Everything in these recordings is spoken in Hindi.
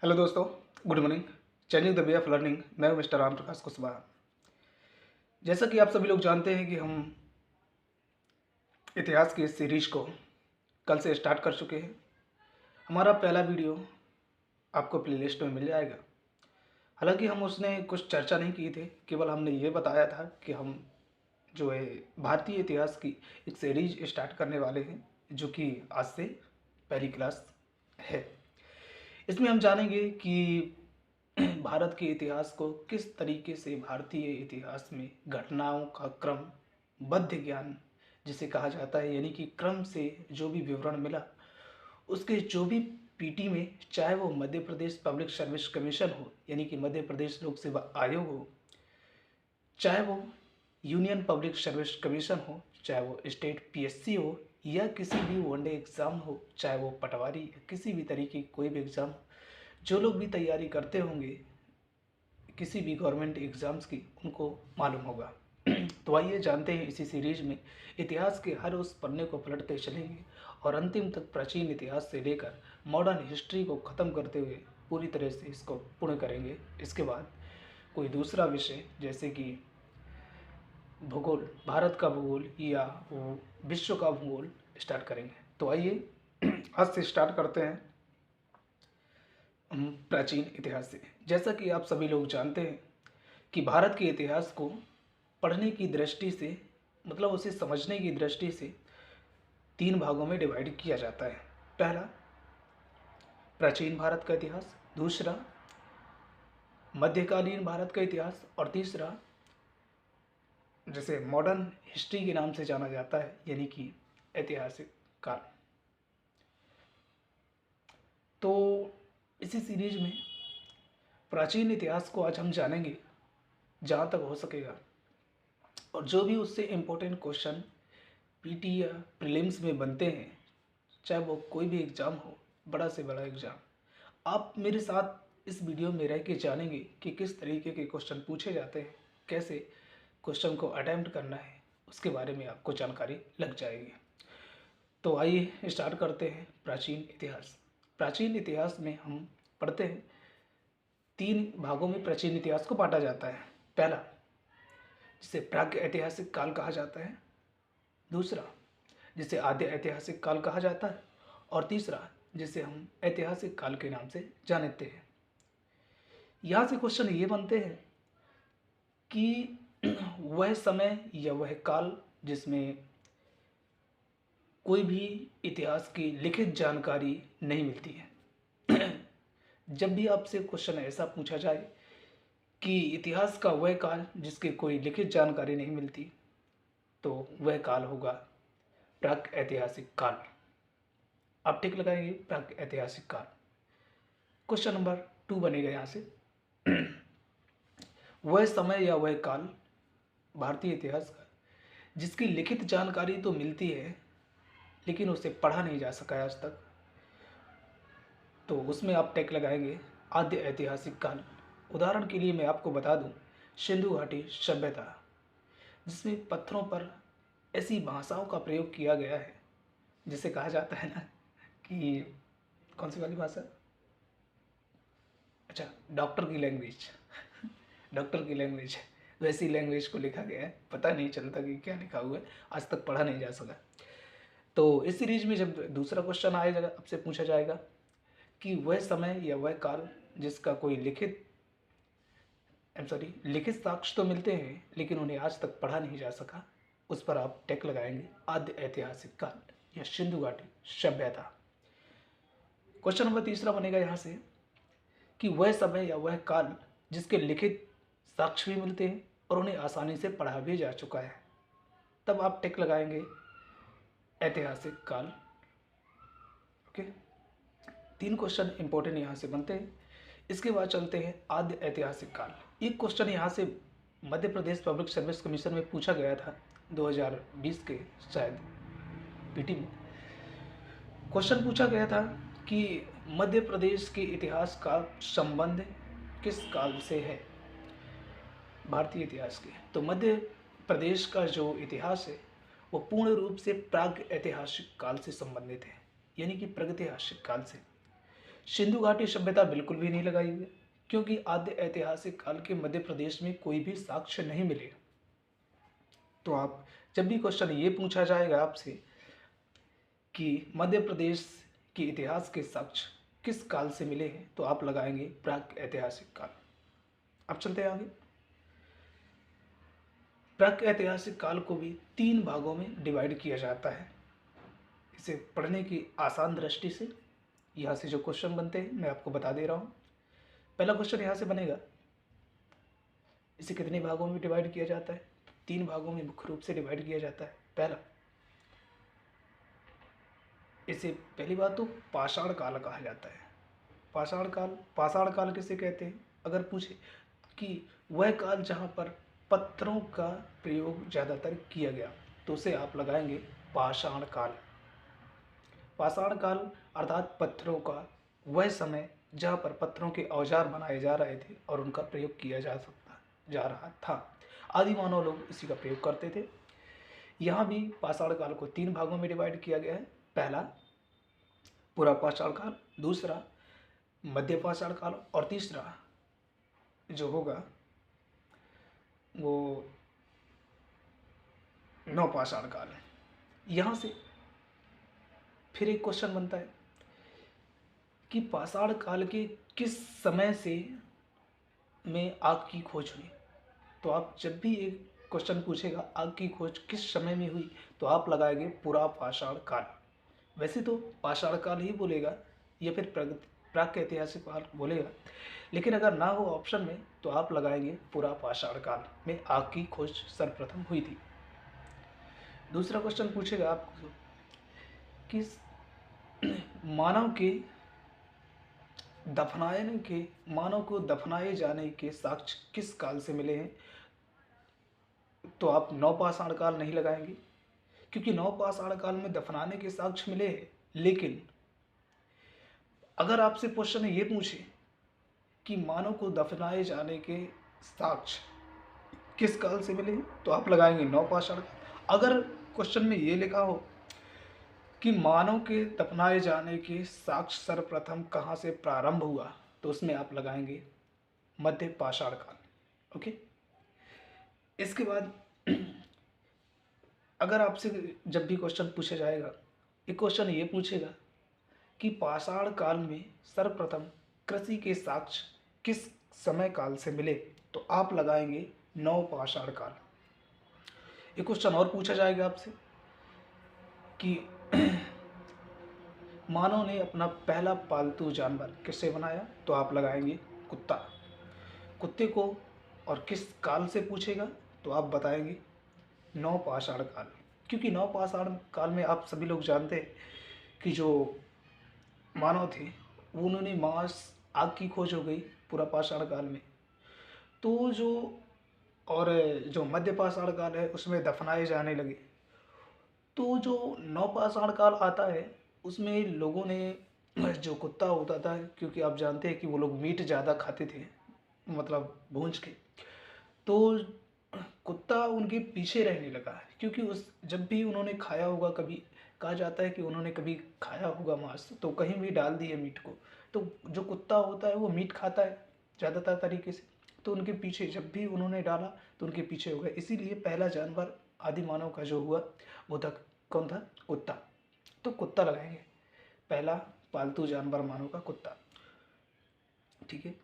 हेलो दोस्तों, good morning. Changing the way of learning. मैं हूं मिस्टर राम प्रकाश कुशवाहा। जैसा कि आप सभी लोग जानते हैं कि हम इतिहास की इस सीरीज को कल से स्टार्ट कर चुके हैं। हमारा पहला वीडियो आपको प्लेलिस्ट में मिल जाएगा। हालांकि हम उसने कुछ चर्चा नहीं की थी, केवल हमने ये बताया था कि हम जो है भारतीय इतिहास की एक सीरीज स्टार्ट करने वाले हैं, जो कि आज से पहली क्लास है। इसमें हम जानेंगे कि भारत के इतिहास को किस तरीके से भारतीय इतिहास में घटनाओं का क्रमबद्ध ज्ञान जिसे कहा जाता है, यानी कि क्रम से जो भी विवरण मिला उसके जो भी पीटी में, चाहे वो Madhya Pradesh public service commission हो यानी कि मध्य प्रदेश लोक सेवा आयोग हो, चाहे वो यूनियन पब्लिक सर्विस कमीशन हो, चाहे वो स्टेट पीएससी हो, या किसी भी वनडे एग्ज़ाम हो, चाहे वो पटवारी या किसी भी तरीके की कोई भी एग्ज़ाम हो, जो लोग भी तैयारी करते होंगे किसी भी गवर्नमेंट एग्ज़ाम्स की, उनको मालूम होगा। तो आइए जानते हैं इसी सीरीज में इतिहास के हर उस पन्ने को पलटते चलेंगे और अंतिम तक प्राचीन इतिहास से लेकर मॉडर्न हिस्ट्री को ख़त्म करते हुए पूरी तरह से इसको पूर्ण करेंगे। इसके बाद कोई दूसरा विषय जैसे कि भूगोल, भारत का भूगोल या वो विश्व का भूगोल स्टार्ट करेंगे। तो आइए आज से स्टार्ट करते हैं प्राचीन इतिहास से। जैसा कि आप सभी लोग जानते हैं कि भारत के इतिहास को पढ़ने की दृष्टि से, मतलब उसे समझने की दृष्टि से तीन भागों में डिवाइड किया जाता है। पहला प्राचीन भारत का इतिहास, दूसरा मध्यकालीन भारत का इतिहास, और तीसरा जिसे मॉडर्न हिस्ट्री के नाम से जाना जाता है यानी कि ऐतिहासिक काल। तो इसी सीरीज में प्राचीन इतिहास को आज हम जानेंगे जहाँ तक हो सकेगा, और जो भी उससे इम्पोर्टेंट क्वेश्चन पीटी या प्रीलिम्स में बनते हैं, चाहे वो कोई भी एग्ज़ाम हो, बड़ा से बड़ा एग्ज़ाम, आप मेरे साथ इस वीडियो में रह के जानेंगे कि किस तरीके के क्वेश्चन पूछे जाते हैं, कैसे क्वेश्चन को अटैम्प्ट करना है, उसके बारे में आपको जानकारी लग जाएगी। तो आइए स्टार्ट करते हैं प्राचीन इतिहास। प्राचीन इतिहास में हम पढ़ते हैं तीन भागों में प्राचीन इतिहास को बांटा जाता है। पहला जिसे प्राग ऐतिहासिक काल कहा जाता है, दूसरा जिसे आद्य ऐतिहासिक काल कहा जाता है, और तीसरा जिसे हम ऐतिहासिक काल के नाम से जानते हैं। यहाँ से क्वेश्चन ये बनते हैं कि वह समय या वह काल जिसमें कोई भी इतिहास की लिखित जानकारी नहीं मिलती है। जब भी आपसे क्वेश्चन ऐसा पूछा जाए कि इतिहास का वह काल जिसकी कोई लिखित जानकारी नहीं मिलती, तो वह काल होगा प्राक ऐतिहासिक काल। आप टिक लगाएंगे प्राक ऐतिहासिक काल। क्वेश्चन नंबर 2 बनेगा यहाँ से। वह समय या वह काल भारतीय इतिहास का जिसकी लिखित जानकारी तो मिलती है लेकिन उसे पढ़ा नहीं जा सका है आज तक, तो उसमें आप टेक लगाएंगे आद्य ऐतिहासिक काल। उदाहरण के लिए मैं आपको बता दूं, सिंधु घाटी सभ्यता, जिसमें पत्थरों पर ऐसी भाषाओं का प्रयोग किया गया है जिसे कहा जाता है ना कि कौन सी वाली भाषा, अच्छा डॉक्टर की लैंग्वेज। डॉक्टर की लैंग्वेज, वैसी लैंग्वेज को लिखा गया है, पता नहीं चलता कि क्या लिखा हुआ है, आज तक पढ़ा नहीं जा सका। तो इस सीरीज में जब दूसरा क्वेश्चन आएगा, आपसे पूछा जाएगा कि वह समय या वह काल जिसका कोई लिखित साक्ष्य तो मिलते हैं लेकिन उन्हें आज तक पढ़ा नहीं जा सका, उस पर आप टेक लगाएंगे आद्य ऐतिहासिक काल या सिंधु घाटी सभ्यता। क्वेश्चन नंबर तीसरा बनेगा यहाँ से कि वह समय या वह काल जिसके लिखित साक्ष्य भी मिलते हैं और उन्हें आसानी से पढ़ा भी जा चुका है, तब आप टेक लगाएंगे ऐतिहासिक काल। ओके, तीन क्वेश्चन इंपॉर्टेंट यहाँ से बनते हैं। इसके बाद चलते हैं आद्य ऐतिहासिक काल। एक क्वेश्चन यहाँ से Madhya Pradesh public service commission में पूछा गया था 2020 के शायद पीटी में। क्वेश्चन पूछा गया था कि मध्य प्रदेश के इतिहास का संबंध किस काल से है, भारतीय इतिहास के। तो मध्य प्रदेश का जो इतिहास है वो पूर्ण रूप से प्राग ऐतिहासिक काल से संबंधित है, यानी कि प्रागैतिहासिक काल से। सिंधु घाटी सभ्यता बिल्कुल भी नहीं लगाई हुई है, क्योंकि आद्य ऐतिहासिक काल के मध्य प्रदेश में कोई भी साक्ष्य नहीं मिले। तो आप जब भी क्वेश्चन ये पूछा जाएगा आपसे कि मध्य प्रदेश के इतिहास के साक्ष्य किस काल से मिले हैं, तो आप लगाएंगे प्राक ऐतिहासिक काल। अब चलते हैं आगे। प्राक ऐतिहासिक काल को भी 3 भागों में डिवाइड किया जाता है। इसे पढ़ने की आसान दृष्टि से यहाँ से जो क्वेश्चन बनते हैं मैं आपको बता दे रहा हूँ। पहला क्वेश्चन यहाँ से बनेगा, इसे कितने भागों में डिवाइड किया जाता है? 3 भागों में मुख्य रूप से डिवाइड किया जाता है। पहला, इसे पहली बात तो पाषाण काल कहा जाता है। पाषाण काल किसे कहते हैं? अगर पूछे कि वह काल जहाँ पर पत्थरों का प्रयोग ज़्यादातर किया गया, तो उसे आप लगाएंगे पाषाण काल। पाषाण काल अर्थात पत्थरों का वह समय जहाँ पर पत्थरों के औजार बनाए जा रहे थे और उनका प्रयोग किया जा रहा था। आदि मानव लोग इसी का प्रयोग करते थे। यहाँ भी पाषाण काल को 3 भागों में डिवाइड किया गया है। पहला पूरा पाषाण काल, दूसरा मध्य पाषाण काल और तीसरा जो होगा वो नवपाषाण काल है। यहाँ से फिर एक क्वेश्चन बनता है कि पाषाण काल के किस समय से में आग की खोज हुई। तो आप जब भी एक क्वेश्चन पूछेगा आग की खोज किस समय में हुई, तो आप लगाएंगे पूरा पाषाण काल। वैसे तो पाषाण काल ही बोलेगा या फिर प्राक ऐतिहासिक काल बोलेगा, लेकिन अगर ना हो ऑप्शन में तो आप लगाएंगे पूरा पाषाण काल में आग की खोज सर्वप्रथम हुई थी। दूसरा क्वेश्चन पूछेगा आपको कि मानव को दफनाए जाने के साक्ष्य किस काल से मिले हैं। तो आप नवपाषाण काल नहीं लगाएंगे, क्योंकि नवपाषाण काल में दफनाने के साक्ष्य मिले हैं। लेकिन अगर आपसे क्वेश्चन ये पूछे कि मानव को दफनाए जाने के साक्ष्य किस काल से मिले हैं, तो आप लगाएंगे नवपाषाण काल। अगर क्वेश्चन में ये लिखा हो कि मानव के दफनाए जाने के साक्ष्य सर्वप्रथम कहाँ से प्रारंभ हुआ, तो उसमें आप लगाएंगे मध्य पाषाण काल। ओके। इसके बाद अगर आपसे जब भी क्वेश्चन पूछा जाएगा, एक क्वेश्चन ये पूछेगा कि पाषाण काल में सर्वप्रथम कृषि के साक्ष्य किस समय काल से मिले, तो आप लगाएंगे नवपाषाण काल। एक क्वेश्चन और पूछा जाएगा आपसे कि मानव ने अपना पहला पालतू जानवर किससे बनाया, तो आप लगाएंगे कुत्ता। कुत्ते को और किस काल से पूछेगा, तो आप बताएंगे नवपाषाण काल। क्योंकि नवपाषाण काल में आप सभी लोग जानते हैं कि जो मानव थे वो उन्होंने मांस आग की खोज हो गई पूरा पाषाण काल में। तो जो मध्य पाषाण काल है उसमें दफनाए जाने लगे। तो जो नवपाषाण काल आता है उसमें लोगों ने जो कुत्ता होता था, क्योंकि आप जानते हैं कि वो लोग मीट ज़्यादा खाते थे, मतलब भूंज के, तो कुत्ता उनके पीछे रहने लगा। क्योंकि उस जब भी उन्होंने खाया होगा, कभी कहा जाता है कि उन्होंने कभी खाया होगा मांस, तो कहीं भी डाल दिए मीट को, तो जो कुत्ता होता है वो मीट खाता है ज़्यादातर तरीके से, तो उनके पीछे जब भी उन्होंने डाला तो उनके पीछे हो गए। इसीलिए पहला जानवर आदि मानव का जो हुआ वो था, कौन था? कुत्ता। तो कुत्ता लगाएंगे, पहला पालतू जानवर मानव का कुत्ता। ठीक है।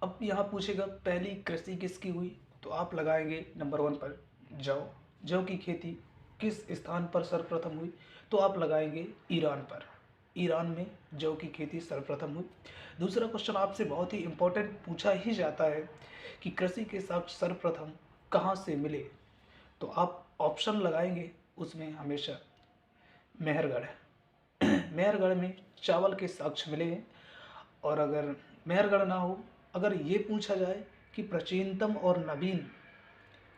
अब यहाँ पूछेगा पहली कृषि किसकी हुई, तो आप लगाएंगे नंबर 1 पर जौ। जौ की खेती किस स्थान पर सर्वप्रथम हुई, तो आप लगाएंगे ईरान पर। ईरान में जौ की खेती सर्वप्रथम हुई। दूसरा क्वेश्चन आपसे बहुत ही इंपॉर्टेंट पूछा ही जाता है कि कृषि के साक्ष्य सर्वप्रथम कहाँ से मिले, तो आप ऑप्शन लगाएंगे उसमें हमेशा मेहरगढ़। मेहरगढ़ में चावल के साक्ष्य मिले हैं। और अगर मेहरगढ़ ना हो, अगर ये पूछा जाए कि प्राचीनतम और नवीन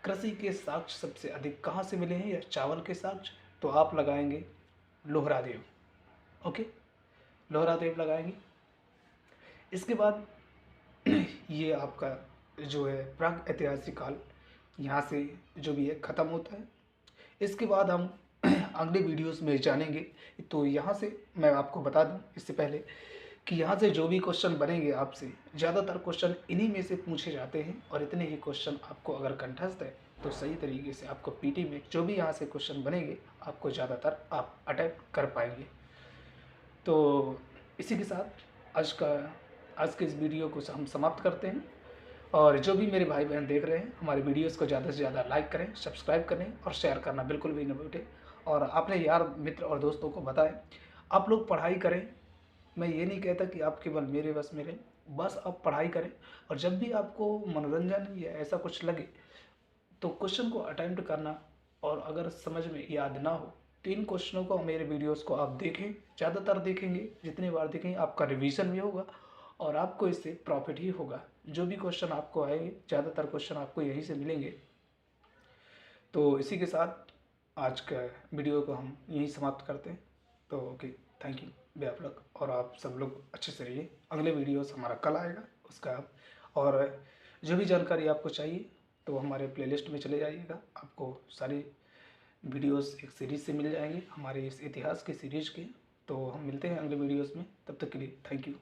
कृषि के साक्ष्य सबसे अधिक कहाँ से मिले हैं या चावल के साक्ष्य, तो आप लगाएंगे लोहरादेव। ओके, लोहरादेव लगाएंगे। इसके बाद ये आपका जो है प्राग ऐतिहासिक काल यहाँ से जो भी है ख़त्म होता है। इसके बाद हम अगले वीडियोस में जानेंगे। तो यहाँ से मैं आपको बता दूँ इससे पहले कि यहाँ से जो भी क्वेश्चन बनेंगे आपसे, ज़्यादातर क्वेश्चन इन्हीं में से पूछे जाते हैं और इतने ही क्वेश्चन आपको अगर कंठस्थ है तो सही तरीके से आपको पीटी में जो भी यहाँ से क्वेश्चन बनेंगे आपको ज़्यादातर आप अटेम्प्ट कर पाएंगे। तो इसी के साथ आज के इस वीडियो को हम समाप्त करते हैं। और जो भी मेरे भाई बहन देख रहे हैं हमारे वीडियोस को ज़्यादा से ज़्यादा लाइक करें, सब्सक्राइब करें और शेयर करना बिल्कुल भी न भूलें। और अपने यार मित्र और दोस्तों को बताएं, आप लोग पढ़ाई करें। मैं ये नहीं कहता कि आप केवल मेरे बस में रहें, बस आप पढ़ाई करें। और जब भी आपको मनोरंजन या ऐसा कुछ लगे तो क्वेश्चन को अटेम्प्ट करना, और अगर समझ में याद ना हो तो इन क्वेश्चनों को, मेरे वीडियोस को आप देखें, ज़्यादातर देखेंगे, जितनी बार देखेंगे आपका रिवीजन भी होगा और आपको इससे प्रॉफिट ही होगा। जो भी क्वेश्चन आपको आएंगे ज़्यादातर क्वेश्चन आपको यहीं से मिलेंगे। तो इसी के साथ आज का वीडियो को हम यहीं समाप्त करते हैं। तो ओके, थैंक यू बेहद लक, और आप सब लोग अच्छे से रहिए। अगले वीडियोस हमारा कल आएगा, उसका आप और जो भी जानकारी आपको चाहिए तो हमारे प्लेलिस्ट में चले जाइएगा, आपको सारी वीडियोस एक सीरीज़ से मिल जाएंगे हमारे इस इतिहास के सीरीज़ के। तो हम मिलते हैं अगले वीडियोस में, तब तक के लिए थैंक यू।